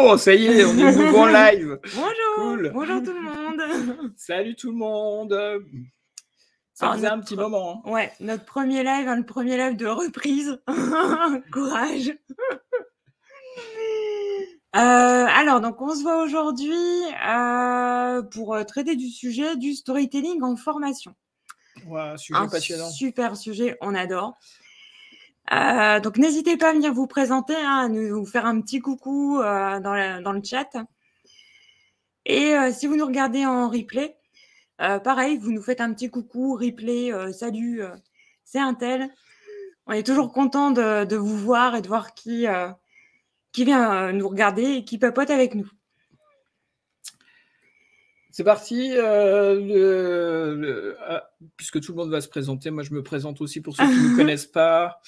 bon, ça y est, on est de nouveau en live. Bonjour, Cool. bonjour tout le monde. Salut tout le monde. Ça Alors, faisait un petit moment. Ouais, notre premier live, le premier live de reprise. Courage. Alors, donc on se voit aujourd'hui pour traiter du sujet du storytelling en formation. Ouais, sujet passionnant. Super sujet, on adore. Donc n'hésitez pas à venir vous présenter, à nous faire un petit coucou dans le chat. Et si vous nous regardez en replay, pareil, vous nous faites un petit coucou, replay, salut, c'est un tel. On est toujours content de vous voir et de voir qui vient nous regarder et qui papote avec nous. C'est parti. Puisque tout le monde va se présenter, moi je me présente aussi pour ceux qui ne me connaissent pas.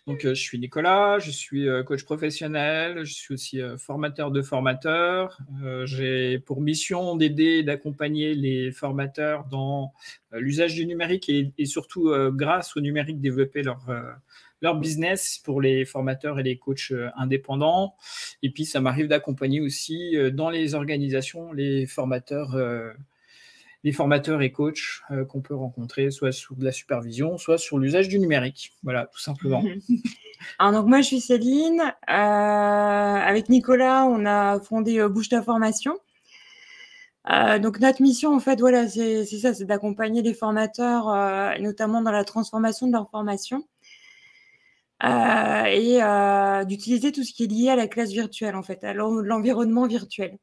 Donc je suis Nicolas, je suis coach professionnel, je suis aussi formateur de formateurs. J'ai pour mission d'aider et d'accompagner les formateurs dans l'usage du numérique et surtout grâce au numérique développer leur business pour les formateurs et les coachs indépendants. Et puis, ça m'arrive d'accompagner aussi dans les organisations les formateurs et coachs qu'on peut rencontrer, soit sur de la supervision, soit sur l'usage du numérique. Voilà, tout simplement. Alors, donc, moi, je suis Céline. Avec Nicolas, on a fondé Bouge ta formation. Donc, notre mission, en fait, voilà, c'est ça, c'est d'accompagner les formateurs, notamment dans la transformation de leur formation. Et d'utiliser tout ce qui est lié à la classe virtuelle, en fait, à l'environnement virtuel.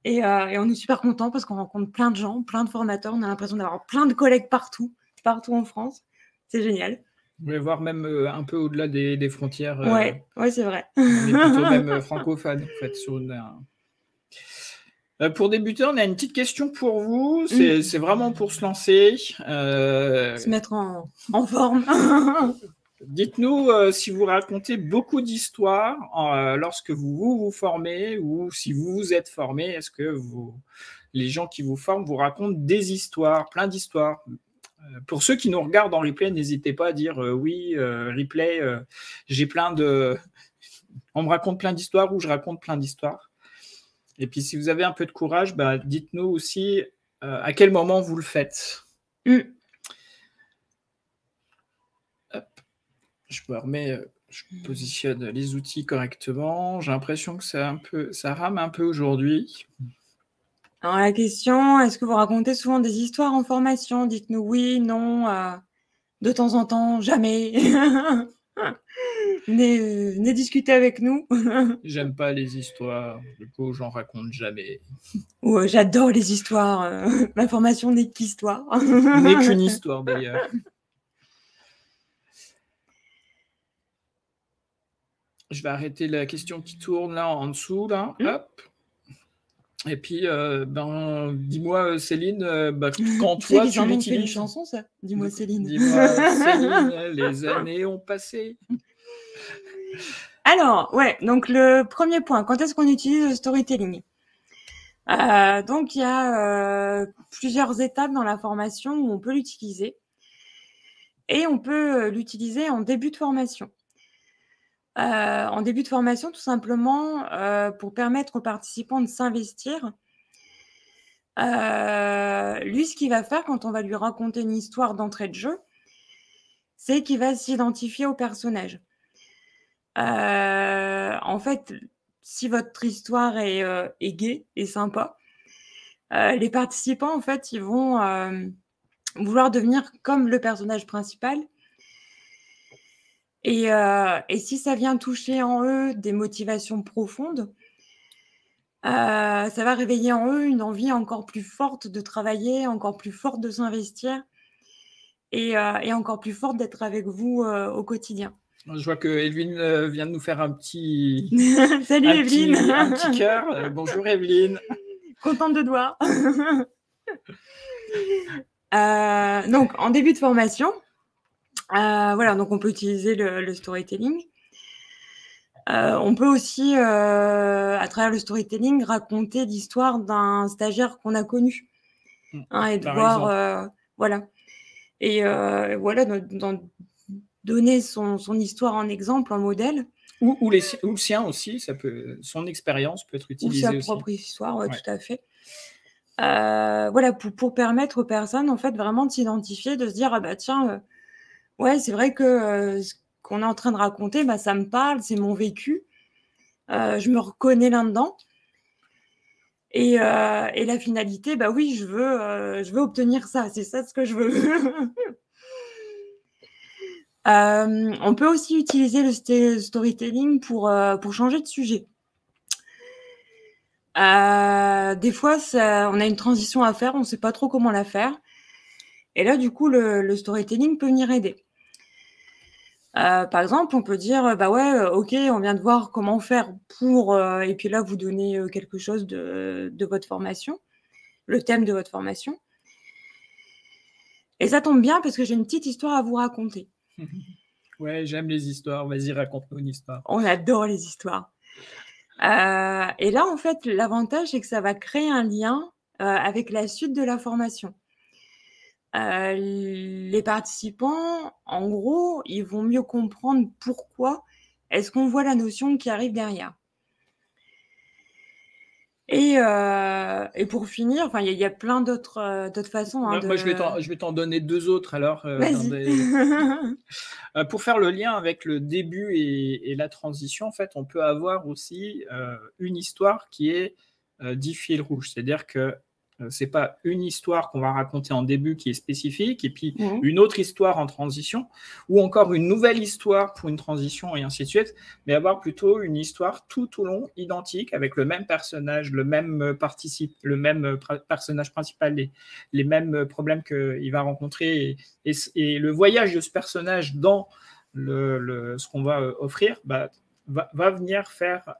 Et on est super content parce qu'on rencontre plein de gens, plein de formateurs. On a l'impression d'avoir plein de collègues partout en France. C'est génial. Vous voulez voir même un peu au-delà des frontières. Ouais, c'est vrai. On est plutôt même francophone, en fait. Pour débuter, on a une petite question pour vous. C'est vraiment pour se lancer. Se mettre en forme. Dites-nous si vous racontez beaucoup d'histoires lorsque vous formez ou si vous vous êtes formé. Est-ce que les gens qui vous forment vous racontent des histoires, plein d'histoires? Pour ceux qui nous regardent en replay, n'hésitez pas à dire oui, replay, on me raconte plein d'histoires ou je raconte plein d'histoires. Et puis si vous avez un peu de courage, dites-nous aussi à quel moment vous le faites. Hop. Je positionne les outils correctement. J'ai l'impression que ça rame un peu aujourd'hui. Alors la question, est-ce que vous racontez souvent des histoires en formation? Dites-nous oui, non, de temps en temps, jamais. Venez discuter avec nous. J'aime pas les histoires, du coup j'en raconte jamais. Ou j'adore les histoires. Ma formation n'est qu'histoire. N'est qu'une histoire d'ailleurs. Je vais arrêter la question qui tourne là en dessous, là. Hop. Et puis, dis-moi, Céline, quand toi tu l'utilises. fait une chanson, ça. Dis-moi, Céline. Dis-moi, Céline, les années ont passé. Alors, ouais, donc le premier point, quand est-ce qu'on utilise le storytelling? Donc, il y a plusieurs étapes dans la formation où on peut l'utiliser. Et on peut l'utiliser en début de formation. En début de formation, tout simplement, pour permettre aux participants de s'investir. Lui, ce qu'il va faire quand on va lui raconter une histoire d'entrée de jeu, c'est qu'il va s'identifier au personnage. En fait, si votre histoire est gaie et sympa, les participants, en fait, ils vont vouloir devenir comme le personnage principal. Et si ça vient toucher en eux des motivations profondes, ça va réveiller en eux une envie encore plus forte de travailler, encore plus forte de s'investir et encore plus forte d'être avec vous au quotidien. Je vois que Evelyne vient de nous faire un petit... Salut Evelyne. Un petit cœur. Bonjour Evelyne. Contente de te voir. Donc, en début de formation, voilà, donc on peut utiliser le storytelling. On peut aussi, à travers le storytelling, raconter l'histoire d'un stagiaire qu'on a connu. Et de voir, voilà. Et voilà, donner son histoire en exemple, en modèle. ou le sien aussi, son expérience peut être Ou utilisée sa aussi. propre histoire, ouais, Ouais. tout à fait. Voilà, pour permettre aux personnes, en fait, vraiment de s'identifier, de se dire: «Ah bah tiens, ouais, c'est vrai que, ce qu'on est en train de raconter, bah, ça me parle, c'est mon vécu, je me reconnais là-dedans». Et la finalité, bah oui, je veux obtenir ça, c'est ça ce que je veux. On peut aussi utiliser le storytelling pour changer de sujet. Des fois, on a une transition à faire, on ne sait pas trop comment la faire. Et là, du coup, le storytelling peut venir aider. Par exemple, on peut dire, bah ouais, ok, on vient de voir comment faire pour, et puis là, vous donnez quelque chose de votre formation, le thème de votre formation. Et ça tombe bien parce que j'ai une petite histoire à vous raconter. Ouais, j'aime les histoires. Vas-y, raconte-nous une histoire. On adore les histoires. Et là, en fait, l'avantage, c'est que ça va créer un lien avec la suite de la formation. Les participants, en gros, ils vont mieux comprendre pourquoi est-ce qu'on voit la notion qui arrive derrière. Et pour finir, enfin, il y a plein d'autres façons hein, Moi, je vais t'en donner 2 autres alors. Vas-y. Pour faire le lien avec le début et la transition, en fait, on peut avoir aussi une histoire qui est 10 fils rouges. C'est-à-dire que c'est pas une histoire qu'on va raconter en début qui est spécifique, et puis une autre histoire en transition, ou encore une nouvelle histoire pour une transition, et ainsi de suite, mais avoir plutôt une histoire tout au long identique, avec le même personnage, le même personnage principal, les mêmes problèmes qu'il va rencontrer, et le voyage de ce personnage dans ce qu'on va offrir va venir faire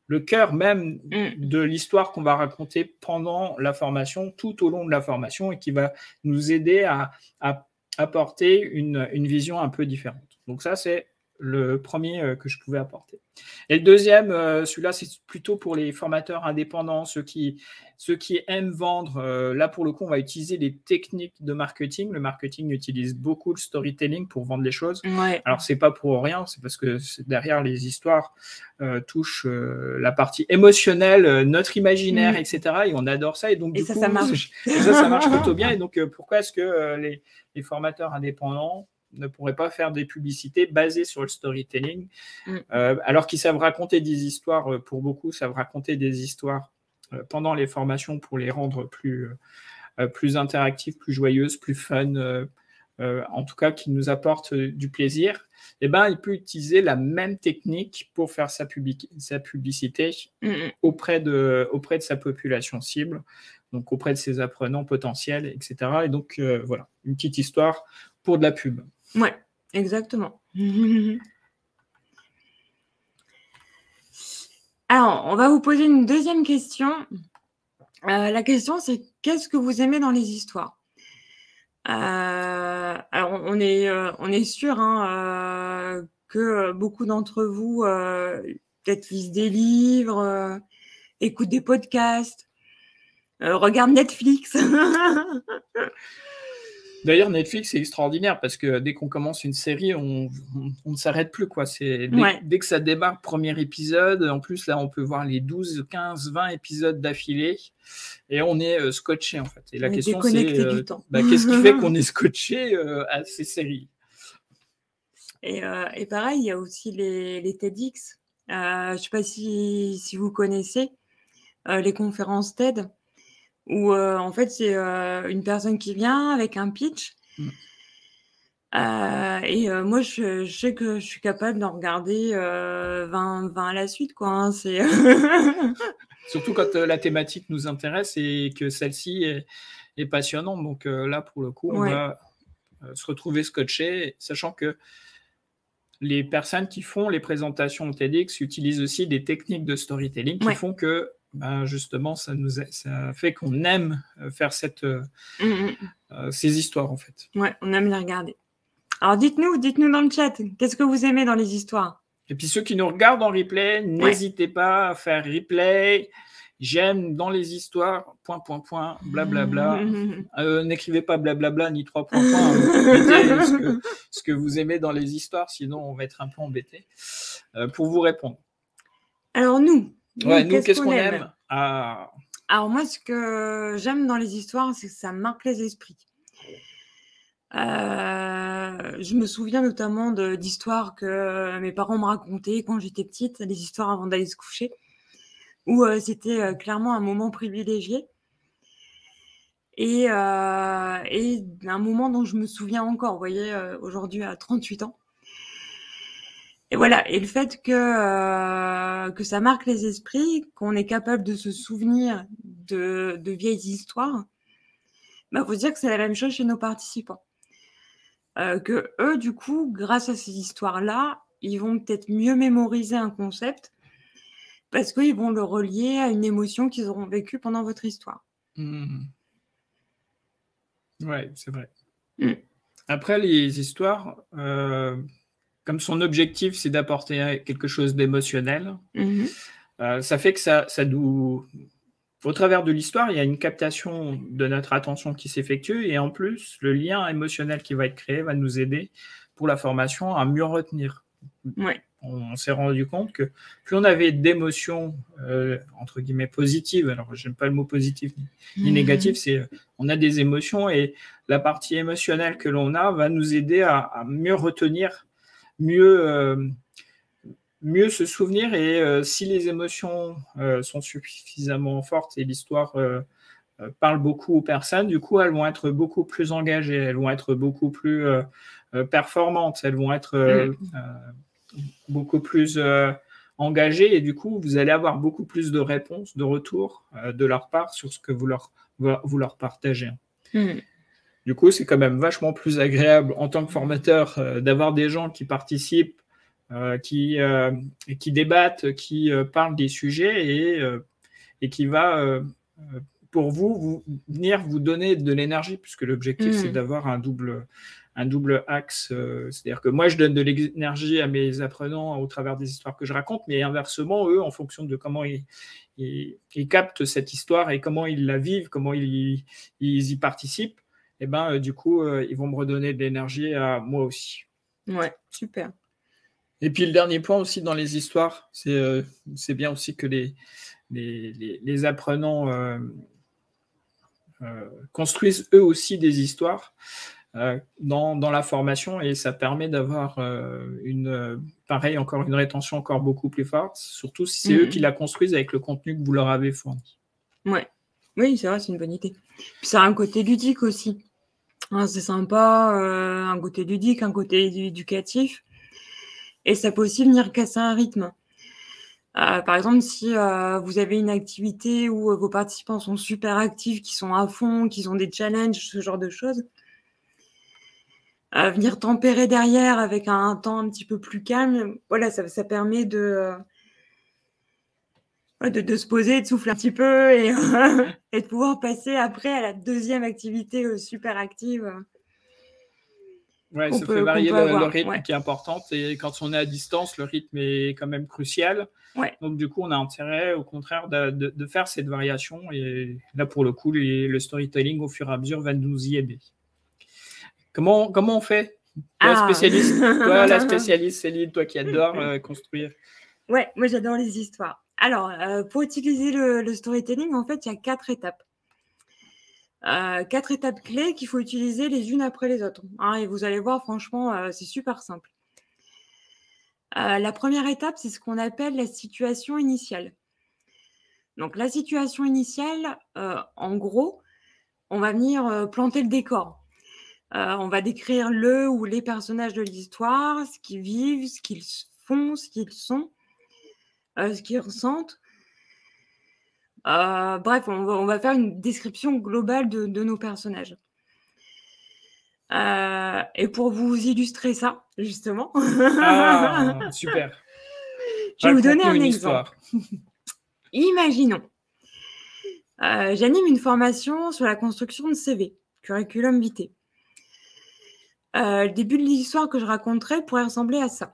le cœur même de l'histoire qu'on va raconter pendant la formation, tout au long de la formation, et qui va nous aider à apporter une vision un peu différente. Donc ça, c'est le premier que je pouvais apporter. Et le deuxième, celui-là, c'est plutôt pour les formateurs indépendants, ceux qui aiment vendre. Là, pour le coup, on va utiliser les techniques de marketing. Le marketing utilise beaucoup le storytelling pour vendre les choses. Ouais. Alors, c'est pas pour rien, c'est parce que derrière les histoires touchent la partie émotionnelle, notre imaginaire, etc. Et on adore ça. Et donc, du coup, ça marche. ça marche plutôt bien. Et donc, pourquoi est-ce que les formateurs indépendants ne pourraient pas faire des publicités basées sur le storytelling, alors qu'ils savent raconter des histoires, pour beaucoup, savent raconter des histoires pendant les formations pour les rendre plus interactives, plus joyeuses, plus fun, en tout cas qui nous apportent du plaisir. Et ben, il peut utiliser la même technique pour faire sa publicité auprès de sa population cible, donc auprès de ses apprenants potentiels, etc. Et donc, voilà, une petite histoire pour de la pub. Ouais, exactement. Alors, on va vous poser une deuxième question. La question, c'est qu'est-ce que vous aimez dans les histoires? Alors, on est sûr hein, que beaucoup d'entre vous peut-être lisent des livres, écoutent des podcasts, regardent Netflix. D'ailleurs, Netflix, c'est extraordinaire parce que dès qu'on commence une série, on ne s'arrête plus, quoi. Dès que ça démarre, premier épisode, en plus, là, on peut voir les 12, 15, 20 épisodes d'affilée et on est scotché, en fait. Et la question, c'est qu'est-ce qui fait qu'on est scotché à ces séries? Et pareil, il y a aussi les TEDx. Je ne sais pas si vous connaissez les conférences TED. Où en fait, c'est une personne qui vient avec un pitch. Et moi, je sais que je suis capable d'en regarder 20 à la suite, quoi. Hein, Surtout quand la thématique nous intéresse et que celle-ci est passionnante. Donc là, pour le coup, on va se retrouver scotché, sachant que les personnes qui font les présentations au TEDx utilisent aussi des techniques de storytelling qui font que justement, ça fait qu'on aime faire ces histoires, en fait. Ouais, on aime les regarder. Alors, dites-nous dans le chat, qu'est-ce que vous aimez dans les histoires? Et puis, ceux qui nous regardent en replay, n'hésitez pas à faire replay. J'aime dans les histoires, blablabla. N'écrivez pas blablabla ni 3 points, mettez ce que vous aimez dans les histoires, sinon on va être un peu embêté pour vous répondre. Alors nous qu'est-ce qu'on aime? Alors moi, ce que j'aime dans les histoires, c'est que ça marque les esprits. Je me souviens notamment d'histoires que mes parents me racontaient quand j'étais petite, des histoires avant d'aller se coucher, où c'était clairement un moment privilégié et un moment dont je me souviens encore, vous voyez, aujourd'hui à 38 ans. Et voilà, et le fait que ça marque les esprits, qu'on est capable de se souvenir de vieilles histoires, faut dire que c'est la même chose chez nos participants. Que eux, du coup, grâce à ces histoires-là, ils vont peut-être mieux mémoriser un concept parce qu'ils vont le relier à une émotion qu'ils auront vécue pendant votre histoire. Ouais, c'est vrai. Après, les histoires, comme son objectif, c'est d'apporter quelque chose d'émotionnel, ça fait que ça nous... Au travers de l'histoire, il y a une captation de notre attention qui s'effectue et en plus, le lien émotionnel qui va être créé va nous aider pour la formation à mieux retenir. Ouais. On s'est rendu compte que plus on avait d'émotions, entre guillemets, positives, alors j'aime pas le mot positif ni négatif, c'est on a des émotions et la partie émotionnelle que l'on a va nous aider à mieux retenir, mieux se souvenir et si les émotions sont suffisamment fortes et l'histoire parle beaucoup aux personnes, du coup, elles vont être beaucoup plus engagées, elles vont être beaucoup plus performantes, elles vont être beaucoup plus engagées et du coup, vous allez avoir beaucoup plus de réponses, de retours de leur part sur ce que vous leur partagez. Du coup, c'est quand même vachement plus agréable en tant que formateur d'avoir des gens qui participent, qui débattent, qui parlent des sujets et qui va, pour venir vous donner de l'énergie, puisque l'objectif, c'est d'avoir un double axe. C'est-à-dire que moi, je donne de l'énergie à mes apprenants au travers des histoires que je raconte, mais inversement, eux, en fonction de comment ils captent cette histoire et comment ils la vivent, comment ils y participent, et du coup, ils vont me redonner de l'énergie à moi aussi. Ouais, super. Et puis le dernier point aussi dans les histoires, c'est bien aussi que les apprenants construisent eux aussi des histoires dans la formation et ça permet d'avoir encore une rétention encore beaucoup plus forte, surtout si c'est eux qui la construisent avec le contenu que vous leur avez fourni. Ouais. Oui, c'est vrai, c'est une bonne idée. Puis ça a un côté ludique aussi. C'est sympa, un côté ludique, un côté éducatif. Et ça peut aussi venir casser un rythme. Par exemple, si vous avez une activité où vos participants sont super actifs, qui sont à fond, qui ont des challenges, ce genre de choses, venir tempérer derrière avec un temps un petit peu plus calme, voilà, ça permet de se poser, de souffler un petit peu et de pouvoir passer après à la deuxième activité super active. Ouais, ça fait varier le rythme qui est important. Et quand on est à distance, le rythme est quand même crucial. Ouais. Donc, du coup, on a intérêt, au contraire, de faire cette variation. Et là, pour le coup, le storytelling, au fur et à mesure, va nous y aider. Comment on fait ? Toi, la spécialiste, Céline, toi qui adore construire. Ouais, moi, j'adore les histoires. Alors, pour utiliser le storytelling, en fait, il y a 4 étapes. 4 étapes clés qu'il faut utiliser les unes après les autres. Et vous allez voir, franchement, c'est super simple. La première étape, c'est ce qu'on appelle la situation initiale. Donc, la situation initiale, en gros, on va venir planter le décor. On va décrire le ou les personnages de l'histoire, ce qu'ils vivent, ce qu'ils font, ce qu'ils sont, ce qu'ils ressentent. Bref, on va faire une description globale de nos personnages. Et pour vous illustrer ça, justement, super. Je vais vous donner un exemple. Imaginons, j'anime une formation sur la construction de CV, curriculum vitae. Le début de l'histoire que je raconterai pourrait ressembler à ça.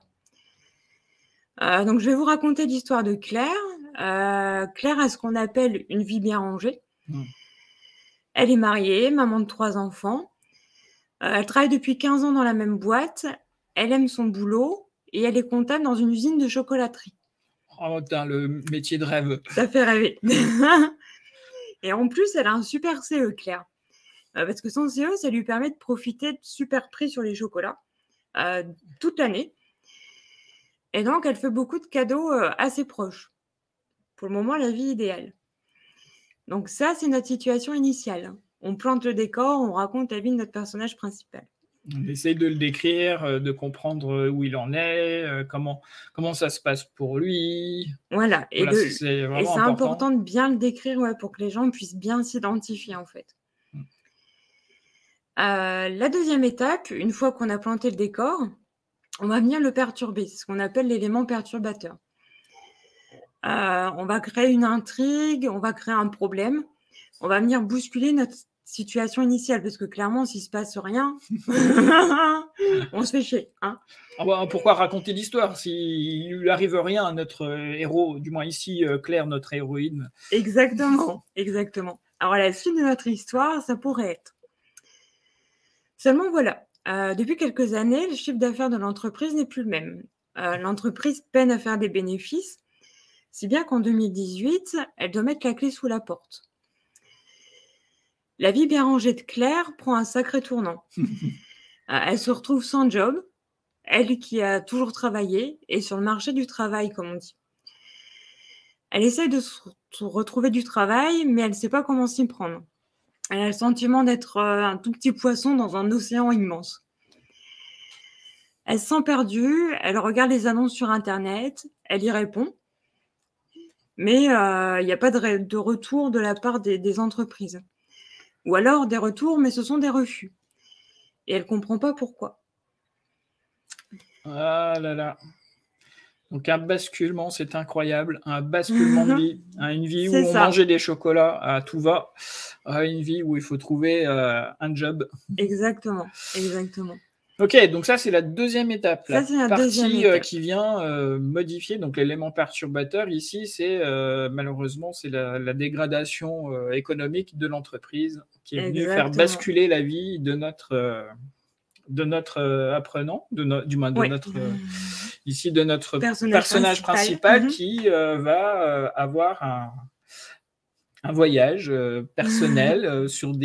Donc, je vais vous raconter l'histoire de Claire, Claire a ce qu'on appelle une vie bien rangée. Mmh. Elle est mariée, maman de 3 enfants. Elle travaille depuis 15 ans dans la même boîte. Elle aime son boulot et elle est comptable dans une usine de chocolaterie. Oh, putain, le métier de rêve. Ça fait rêver. Et en plus, elle a un super CE, Claire. Parce que son CE, ça lui permet de profiter de super prix sur les chocolats toute l'année. Et donc, elle fait beaucoup de cadeaux assez proches. Pour le moment, la vie idéale. Donc ça, c'est notre situation initiale. On plante le décor, on raconte la vie de notre personnage principal. On essaye de le décrire, de comprendre où il en est, comment ça se passe pour lui. Voilà, et Voilà, c'est vraiment c'est important. important de bien le décrire, ouais, pour que les gens puissent bien s'identifier, en fait. La deuxième étape, une fois qu'on a planté le décor, on va venir le perturber. C'est ce qu'on appelle l'élément perturbateur. On va créer une intrigue, on va créer un problème. On va venir bousculer notre situation initiale, parce que clairement, s'il se passe rien, on se fait chier, hein. Ah bah, pourquoi raconter l'histoire s'il lui arrive rien à notre héros, du moins ici, Claire, notre héroïne. Exactement, exactement. Alors, la suite de notre histoire, ça pourrait être. Seulement, voilà, depuis quelques années, le chiffre d'affaires de l'entreprise n'est plus le même. L'entreprise peine à faire des bénéfices, si bien qu'en 2018, elle doit mettre la clé sous la porte. La vie bien rangée de Claire prend un sacré tournant. Elle se retrouve sans job, elle qui a toujours travaillé, et sur le marché du travail, comme on dit. Elle essaye de se retrouver du travail, mais elle ne sait pas comment s'y prendre. Elle a le sentiment d'être un tout petit poisson dans un océan immense. Elle se sent perdue, elle regarde les annonces sur Internet, elle y répond, mais il n'y a pas de retour de la part des entreprises. Ou alors des retours, mais ce sont des refus. Et elle ne comprend pas pourquoi. Ah là là. Donc un basculement, c'est incroyable. Un basculement de vie. Une vie où on mangeait des chocolats à tout va, à une vie où il faut trouver un job. Exactement, exactement. Ok, donc ça, c'est la deuxième étape. Ça, c'est la partie deuxième étape. qui vient modifier. Donc l'élément perturbateur ici, c'est malheureusement, c'est la dégradation économique de l'entreprise qui est venue faire basculer la vie de notre apprenant, du moins de notre ici de notre personnage principal qui va avoir un voyage personnel sur tout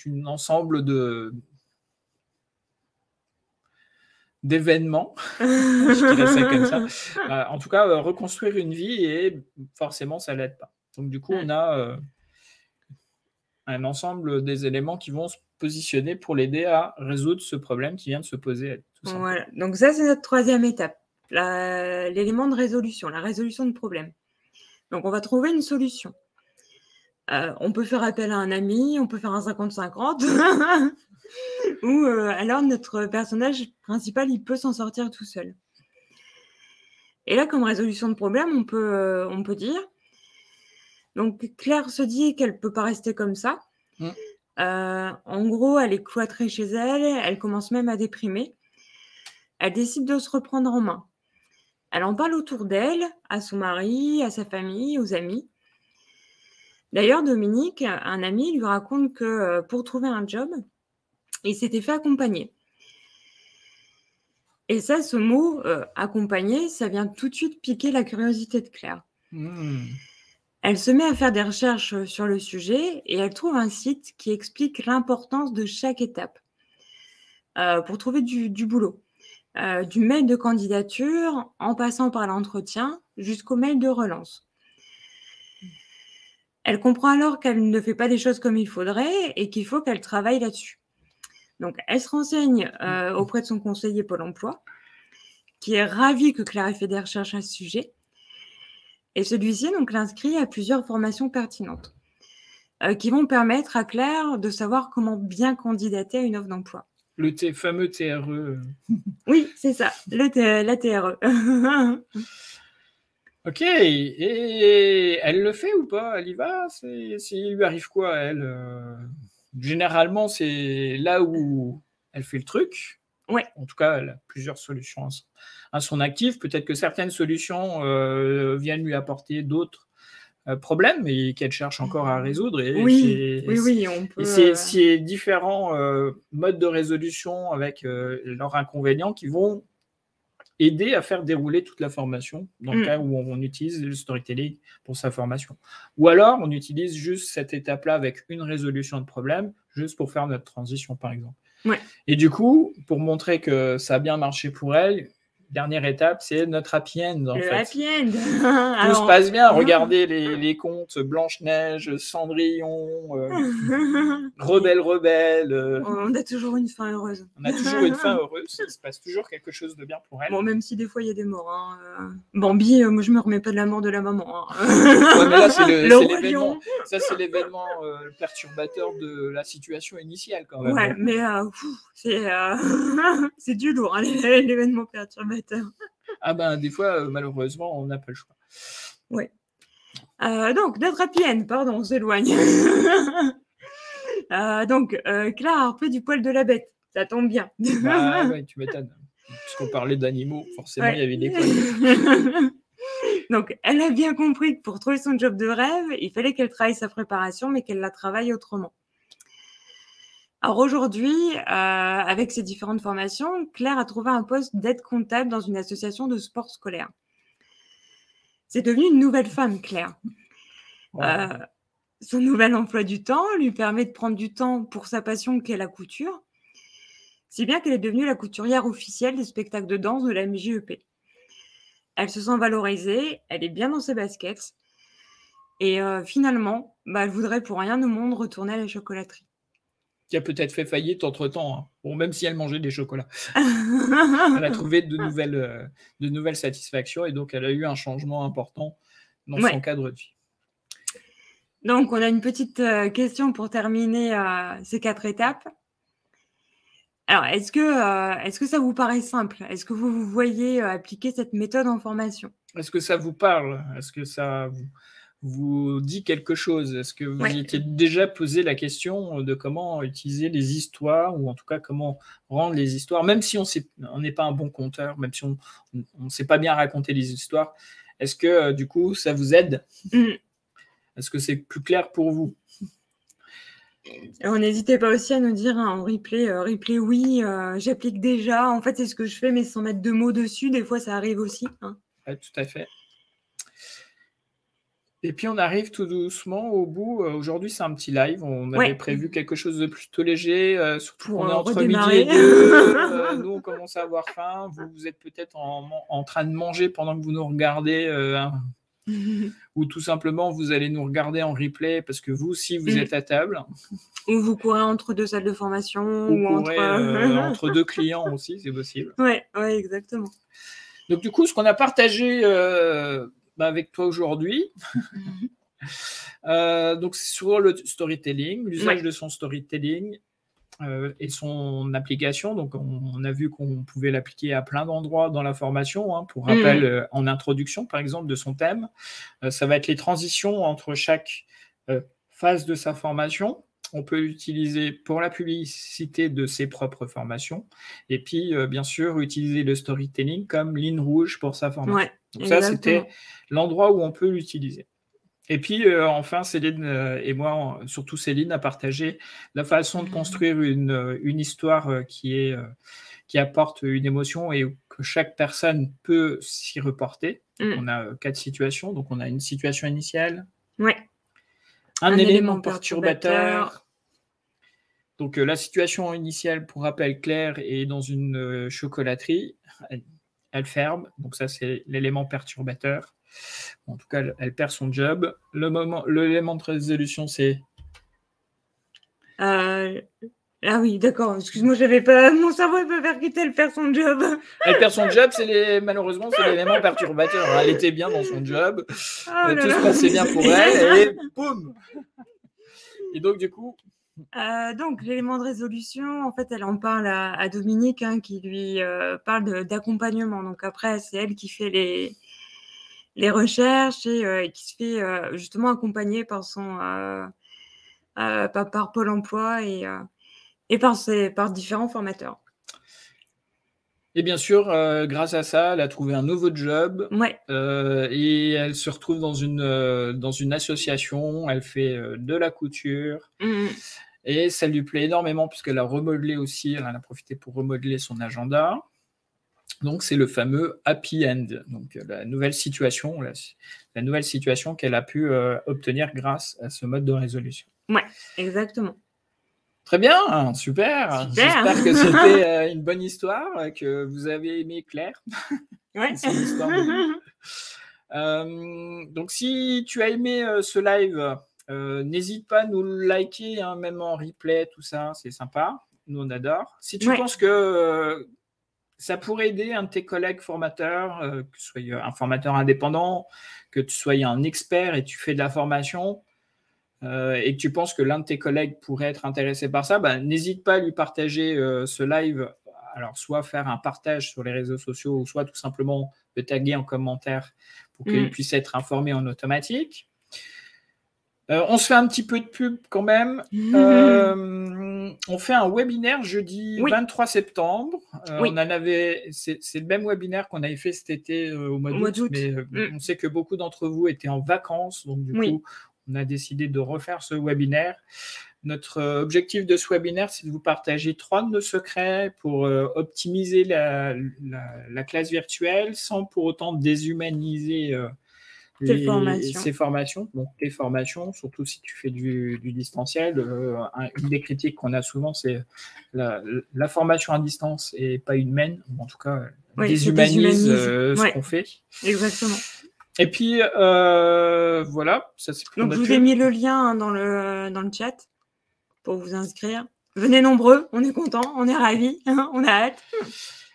un ensemble d'événements, je dirais ça comme ça. En tout cas, reconstruire une vie et forcément, ça l'aide pas. Donc du coup, on a un ensemble des éléments qui vont se positionner pour l'aider à résoudre ce problème qui vient de se poser. Voilà. Donc ça, c'est notre troisième étape, l'élément de résolution, la résolution de problème. Donc on va trouver une solution. On peut faire appel à un ami, on peut faire un 50-50, ou alors notre personnage principal, il peut s'en sortir tout seul. Et là, comme résolution de problème, on peut dire, donc Claire se dit qu'elle ne peut pas rester comme ça. En gros, elle est cloîtrée chez elle, elle commence même à déprimer. Elle décide de se reprendre en main. Elle en parle autour d'elle, à son mari, à sa famille, aux amis. D'ailleurs, Dominique, un ami, lui raconte que pour trouver un job, il s'était fait accompagner. Et ça, ce mot accompagner, ça vient tout de suite piquer la curiosité de Claire. Elle se met à faire des recherches sur le sujet et elle trouve un site qui explique l'importance de chaque étape pour trouver du boulot. Du mail de candidature en passant par l'entretien jusqu'au mail de relance. Elle comprend alors qu'elle ne fait pas des choses comme il faudrait et qu'il faut qu'elle travaille là-dessus. Donc, elle se renseigne auprès de son conseiller Pôle emploi, qui est ravi que Claire ait fait des recherches à ce sujet. Et celui-ci donc l'inscrit à plusieurs formations pertinentes qui vont permettre à Claire de savoir comment bien candidater à une offre d'emploi. Le fameux TRE. Oui, c'est ça, la TRE. Ok, et elle le fait ou pas? Elle y va? S'il lui arrive quoi, elle? Généralement, c'est là où elle fait le truc. Ouais. En tout cas, elle a plusieurs solutions à son actif. Peut-être que certaines solutions viennent lui apporter d'autres problèmes et qu'elle cherche encore à résoudre. Oui, on peut. C'est différents modes de résolution avec leurs inconvénients qui vont aider à faire dérouler toute la formation dans le cas où on utilise le storytelling pour sa formation. Ou alors, on utilise juste cette étape-là avec une résolution de problème, juste pour faire notre transition, par exemple. Ouais. Et du coup, pour montrer que ça a bien marché pour elle, dernière étape, c'est notre happy end. En fait. Happy end. Tout se passe bien. Regardez les contes Blanche-Neige, Cendrillon, Rebelle. On a toujours une fin heureuse. On a toujours une fin heureuse. Il se passe toujours quelque chose de bien pour elle. Bon, même si des fois il y a des morts. Hein. Bambi, moi je me remets pas de la mort de la maman. Hein. Ouais, mais là c'est l'événement. Ça c'est l'événement perturbateur de la situation initiale quand même. Ouais, mais c'est du lourd hein, l'événement perturbateur. Ah ben des fois malheureusement on n'a pas le choix. Ouais. Donc notre happy end, pardon, on s'éloigne. Donc Claire a repris du poil de la bête. Ça tombe bien. Bah ouais, tu m'étonnes. Puisqu'on parlait d'animaux, forcément, il y avait des poils. Donc, elle a bien compris que pour trouver son job de rêve, il fallait qu'elle travaille sa préparation, mais qu'elle la travaille autrement. Alors aujourd'hui, avec ses différentes formations, Claire a trouvé un poste d'aide comptable dans une association de sport scolaire. C'est devenu une nouvelle femme, Claire. Wow. Son nouvel emploi du temps lui permet de prendre du temps pour sa passion qu'est la couture, si bien qu'elle est devenue la couturière officielle des spectacles de danse de la MJEP. Elle se sent valorisée, elle est bien dans ses baskets, et finalement, elle voudrait pour rien au monde retourner à la chocolaterie. Qui a peut-être fait faillite entre-temps, hein. Bon, même si elle mangeait des chocolats. Elle a trouvé de nouvelles satisfactions et donc elle a eu un changement important dans son cadre de vie. Donc, on a une petite question pour terminer ces 4 étapes. Alors, est-ce que ça vous paraît simple? Est-ce que vous voyez appliquer cette méthode en formation? Est-ce que ça vous parle? Est-ce que ça vous dit quelque chose? Est-ce que vous étiez déjà posé la question de comment utiliser les histoires ou en tout cas comment rendre les histoires, même si on n'est pas un bon conteur, même si on ne sait pas bien raconter les histoires, est-ce que du coup ça vous aide? Est-ce que c'est plus clair pour vous? Alors, n'hésitez pas aussi à nous dire en replay oui, j'applique déjà. En fait, c'est ce que je fais, mais sans mettre de mots dessus. Des fois, ça arrive aussi. Hein. Ouais, tout à fait. Et puis, on arrive tout doucement au bout. Aujourd'hui, c'est un petit live. On avait prévu quelque chose de plutôt léger, surtout qu'on est entre midi et 2. Nous, on commence à avoir faim. Vous êtes peut-être en train de manger pendant que vous nous regardez. Ou tout simplement, vous allez nous regarder en replay parce que vous aussi, vous êtes à table. Ou vous courez entre 2 salles de formation. Ou entre 2 clients aussi, c'est possible. Ouais, exactement. Donc, du coup, ce qu'on a partagé avec toi aujourd'hui, donc c'est sur le storytelling, l'usage de son storytelling et son application. Donc, on a vu qu'on pouvait l'appliquer à plein d'endroits dans la formation. Hein. Pour rappel, en introduction, par exemple, de son thème, ça va être les transitions entre chaque phase de sa formation. On peut l'utiliser pour la publicité de ses propres formations. Et puis, bien sûr, utiliser le storytelling comme ligne rouge pour sa formation. Donc ça, c'était l'endroit où on peut l'utiliser. Et puis, enfin, Céline et moi, surtout Céline, a partagé la façon de construire une histoire qui apporte une émotion et que chaque personne peut s'y reporter. On a 4 situations. Donc, on a une situation initiale. Un élément perturbateur. Donc, la situation initiale, pour rappel, Claire est dans une chocolaterie. Elle ferme. Donc, ça, c'est l'élément perturbateur. En tout cas, elle perd son job. L'élément de résolution, c'est... Ah oui, d'accord. Excuse-moi, j'avais pas... Mon cerveau n'avait pas percuté, elle perd son job. Elle perd son job, malheureusement, c'est l'élément perturbateur. Elle était bien dans son job. Tout se passait bien pour elle. Et boum! Et donc, du coup... Donc, l'élément de résolution, en fait, elle en parle à Dominique, hein, qui lui parle d'accompagnement. Donc, après, c'est elle qui fait les recherches et qui se fait justement accompagner par par Pôle emploi et par différents formateurs. Et bien sûr, grâce à ça, elle a trouvé un nouveau job Ouais. et elle se retrouve dans une association. Elle fait de la couture et ça lui plaît énormément puisqu'elle a remodelé aussi. Elle en a profité pour remodeler son agenda. Donc, c'est le fameux happy end. Donc, la nouvelle situation qu'elle a pu obtenir grâce à ce mode de résolution. Ouais, exactement. Très bien, super. J'espère que c'était une bonne histoire, que vous avez aimé Claire. Ouais. Son histoire de vie. Donc, si tu as aimé ce live, n'hésite pas à nous liker, hein, même en replay, tout ça, c'est sympa. Nous, on adore. Si tu penses que ça pourrait aider un de tes collègues formateurs, que tu sois un formateur indépendant, que tu sois un expert et tu fais de la formation, et que tu penses que l'un de tes collègues pourrait être intéressé par ça, n'hésite pas à lui partager ce live. Alors, soit faire un partage sur les réseaux sociaux, ou soit tout simplement le taguer en commentaire pour qu'il puisse être informé en automatique. On se fait un petit peu de pub quand même. On fait un webinaire jeudi 23 septembre. C'est le même webinaire qu'on avait fait cet été au mois d'août, mais on sait que beaucoup d'entre vous étaient en vacances, donc du coup, on a décidé de refaire ce webinaire. Notre objectif de ce webinaire, c'est de vous partager 3 de nos secrets pour optimiser la classe virtuelle sans pour autant déshumaniser ces formations. Donc, tes formations, surtout si tu fais du distanciel. Une des critiques qu'on a souvent, c'est la formation à distance et pas humaine. En tout cas, déshumanise ce qu'on fait. Exactement. Et puis, voilà. Ça, c'est donc, je vous ai mis le lien dans le chat pour vous inscrire. Venez nombreux, on est contents, on est ravis, on a hâte.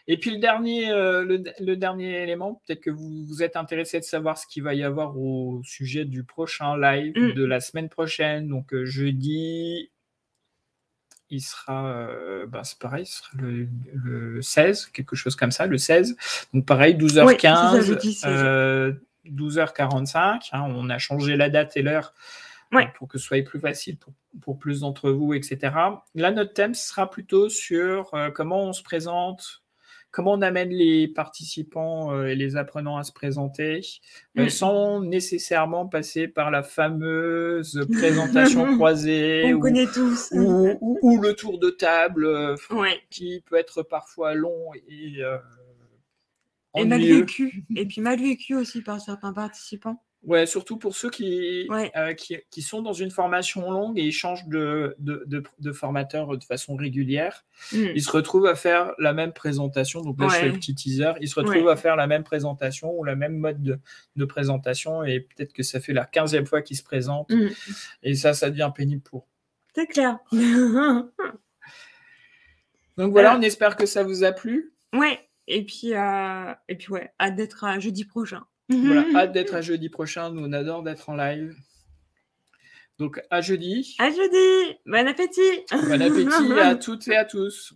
Et puis le dernier élément, peut-être que vous êtes intéressé de savoir ce qu'il va y avoir au sujet du prochain live de la semaine prochaine. Donc jeudi, il sera, c'est pareil, ce sera le 16, quelque chose comme ça, le 16. Donc pareil, 12h15, 12h45. Hein, on a changé la date et l'heure pour que ce soit plus facile pour plus d'entre vous, etc. Là, notre thème sera plutôt sur comment on se présente, comment on amène les participants et les apprenants à se présenter sans nécessairement passer par la fameuse présentation croisée on connaît tous. ou le tour de table qui peut être parfois long et mal vécu. Et puis mal vécu aussi par certains participants. Ouais, surtout pour ceux qui sont dans une formation longue et ils changent de formateur de façon régulière. Ils se retrouvent à faire la même présentation. Donc là, je fais le petit teaser. Ils se retrouvent à faire la même présentation ou la même mode de présentation et peut-être que ça fait la 15e fois qu'ils se présentent. Et ça devient pénible pour. C'est clair. Donc voilà, on espère que ça vous a plu. Ouais. Et puis hâte d'être à jeudi prochain. Voilà, hâte d'être à jeudi prochain. Nous, on adore d'être en live. Donc, à jeudi. À jeudi. Bon appétit. Bon appétit à toutes et à tous.